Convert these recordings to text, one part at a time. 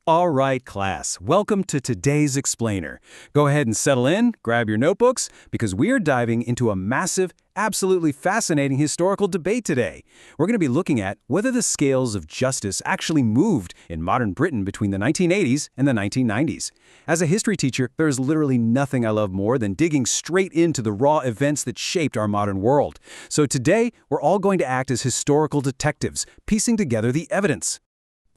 All right, class, welcome to today's Explainer. Go ahead and settle in, grab your notebooks, because we are diving into a massive, absolutely fascinating historical debate today. We're going to be looking at whether the scales of justice actually moved in modern Britain between the 1980s and the 1990s. As a history teacher, there is literally nothing I love more than digging straight into the raw events that shaped our modern world. So today, we're all going to act as historical detectives, piecing together the evidence.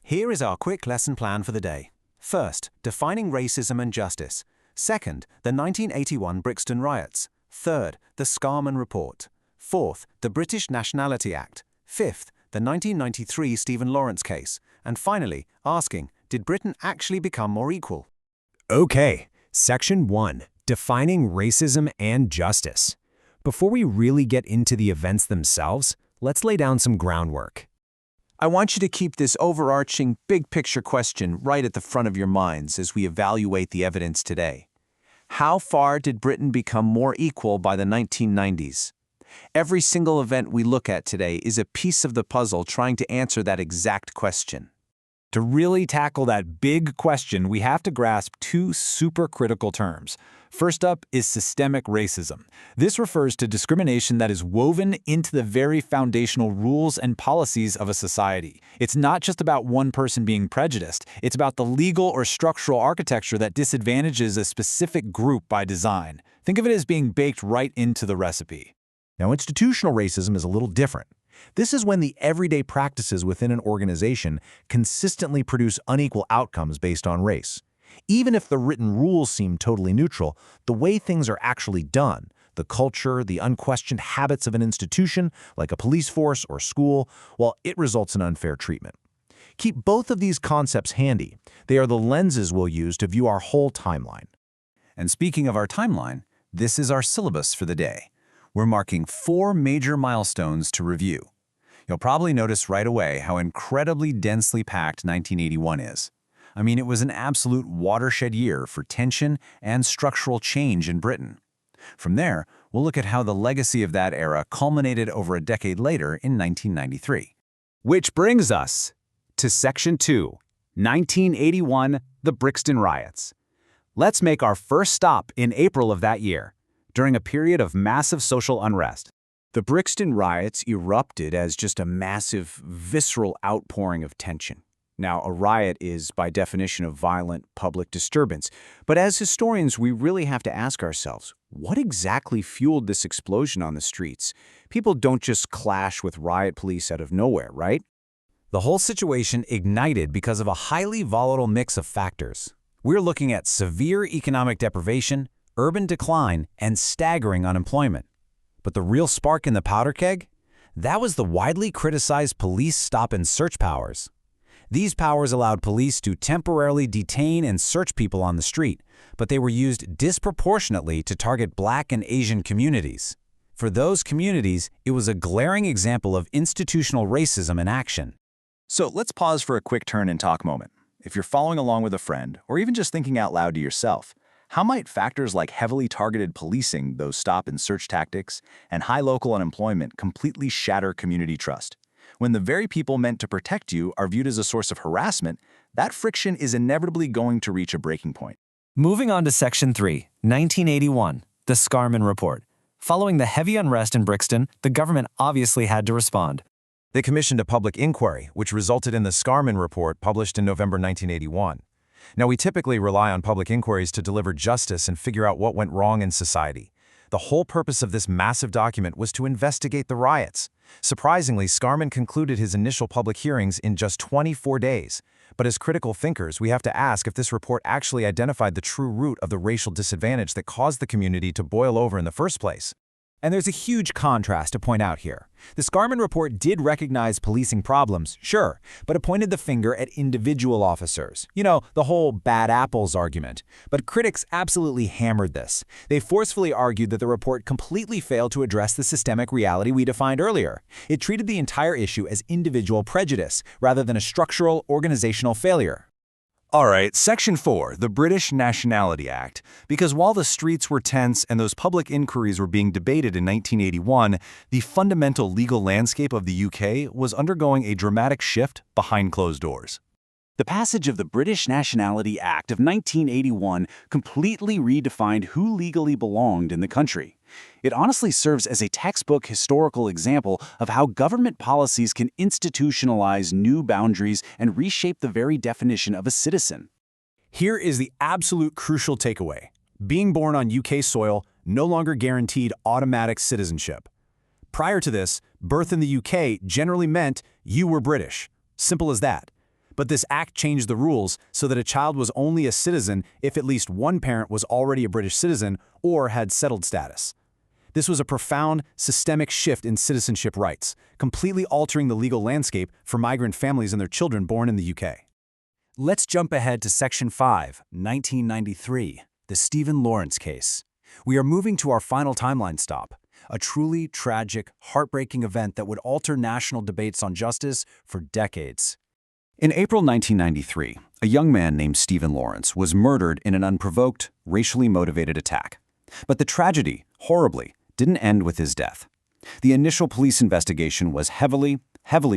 Here is our quick lesson plan for the day. First, defining racism and justice. Second, the 1981 Brixton riots. Third, the Scarman Report. Fourth, the British Nationality Act. Fifth, the 1993 Stephen Lawrence case. And finally, asking, did Britain actually become more equal? Okay, Section 1, Defining Racism and Justice. Before we really get into the events themselves, let's lay down some groundwork. I want you to keep this overarching, big-picture question right at the front of your minds as we evaluate the evidence today. How far did Britain become more equal by the 1990s? Every single event we look at today is a piece of the puzzle trying to answer that exact question. To really tackle that big question, we have to grasp two super critical terms. First up is systemic racism. This refers to discrimination that is woven into the very foundational rules and policies of a society. It's not just about one person being prejudiced. It's about the legal or structural architecture that disadvantages a specific group by design. Think of it as being baked right into the recipe. Now, institutional racism is a little different. This is when the everyday practices within an organization consistently produce unequal outcomes based on race. Even if the written rules seem totally neutral, the way things are actually done, the culture, the unquestioned habits of an institution, like a police force or school, well, it results in unfair treatment. Keep both of these concepts handy. They are the lenses we'll use to view our whole timeline. And speaking of our timeline, this is our syllabus for the day. We're marking 4 major milestones to review. You'll probably notice right away how incredibly densely packed 1981 is. I mean, it was an absolute watershed year for tension and structural change in Britain. From there, we'll look at how the legacy of that era culminated over a decade later in 1993. Which brings us to Section 2, 1981, the Brixton riots. Let's make our first stop in April of that year, during a period of massive social unrest. The Brixton riots erupted as just a massive, visceral outpouring of tension. Now, a riot is, by definition, a violent public disturbance. But as historians, we really have to ask ourselves, what exactly fueled this explosion on the streets? People don't just clash with riot police out of nowhere, right? The whole situation ignited because of a highly volatile mix of factors. We're looking at severe economic deprivation, urban decline, and staggering unemployment. But the real spark in the powder keg? That was the widely criticized police stop-and-search powers. These powers allowed police to temporarily detain and search people on the street, but they were used disproportionately to target Black and Asian communities. For those communities, it was a glaring example of institutional racism in action. So let's pause for a quick turn and talk moment. If you're following along with a friend, or even just thinking out loud to yourself, how might factors like heavily targeted policing, those stop-and-search tactics, and high local unemployment completely shatter community trust? When the very people meant to protect you are viewed as a source of harassment, that friction is inevitably going to reach a breaking point. Moving on to Section 3, 1981, the Scarman Report. Following the heavy unrest in Brixton, the government obviously had to respond. They commissioned a public inquiry, which resulted in the Scarman Report published in November 1981. Now, we typically rely on public inquiries to deliver justice and figure out what went wrong in society. The whole purpose of this massive document was to investigate the riots. Surprisingly, Scarman concluded his initial public hearings in just 24 days. But as critical thinkers, we have to ask if this report actually identified the true root of the racial disadvantage that caused the community to boil over in the first place. And there's a huge contrast to point out here. The Scarman Report did recognize policing problems, sure, but it pointed the finger at individual officers. You know, the whole bad apples argument. But critics absolutely hammered this. They forcefully argued that the report completely failed to address the systemic reality we defined earlier. It treated the entire issue as individual prejudice, rather than a structural, organizational failure. All right, Section 4, the British Nationality Act. Because while the streets were tense and those public inquiries were being debated in 1981, the fundamental legal landscape of the UK was undergoing a dramatic shift behind closed doors. The passage of the British Nationality Act of 1981 completely redefined who legally belonged in the country. It honestly serves as a textbook historical example of how government policies can institutionalize new boundaries and reshape the very definition of a citizen. Here is the absolute crucial takeaway. Being born on UK soil no longer guaranteed automatic citizenship. Prior to this, birth in the UK generally meant you were British. Simple as that. But this act changed the rules so that a child was only a citizen if at least one parent was already a British citizen or had settled status. This was a profound, systemic shift in citizenship rights, completely altering the legal landscape for migrant families and their children born in the UK. Let's jump ahead to Section 5, 1993, the Stephen Lawrence case. We are moving to our final timeline stop, a truly tragic, heartbreaking event that would alter national debates on justice for decades. In April 1993, a young man named Stephen Lawrence was murdered in an unprovoked, racially motivated attack. But the tragedy, horribly, didn't end with his death. The initial police investigation was heavily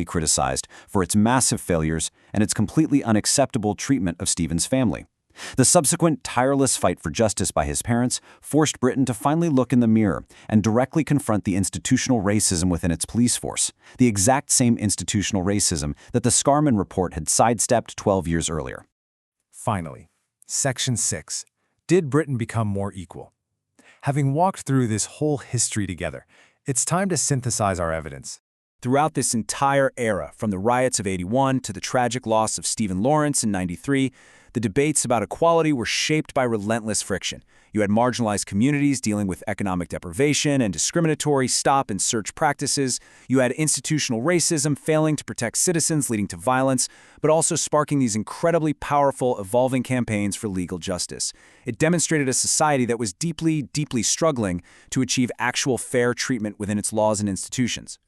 criticized for its massive failures and its completely unacceptable treatment of Stephen's family. The subsequent tireless fight for justice by his parents forced Britain to finally look in the mirror and directly confront the institutional racism within its police force, the exact same institutional racism that the Scarman Report had sidestepped 12 years earlier. Finally, Section 6. Did Britain become more equal? Having walked through this whole history together, it's time to synthesize our evidence. Throughout this entire era, from the riots of '81 to the tragic loss of Stephen Lawrence in '93, the debates about equality were shaped by relentless friction. You had marginalized communities dealing with economic deprivation and discriminatory stop-and-search practices. You had institutional racism failing to protect citizens, leading to violence, but also sparking these incredibly powerful, evolving campaigns for legal justice. It demonstrated a society that was deeply struggling to achieve actual fair treatment within its laws and institutions.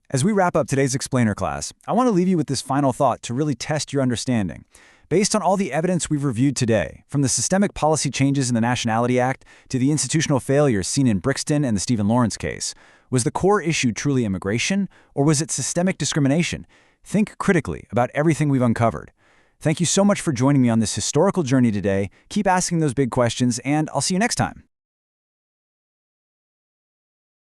As we wrap up today's Explainer class, I want to leave you with this final thought to really test your understanding. Based on all the evidence we've reviewed today, from the systemic policy changes in the Nationality Act to the institutional failures seen in Brixton and the Stephen Lawrence case, was the core issue truly immigration, or was it systemic discrimination? Think critically about everything we've uncovered. Thank you so much for joining me on this historical journey today. Keep asking those big questions, and I'll see you next time.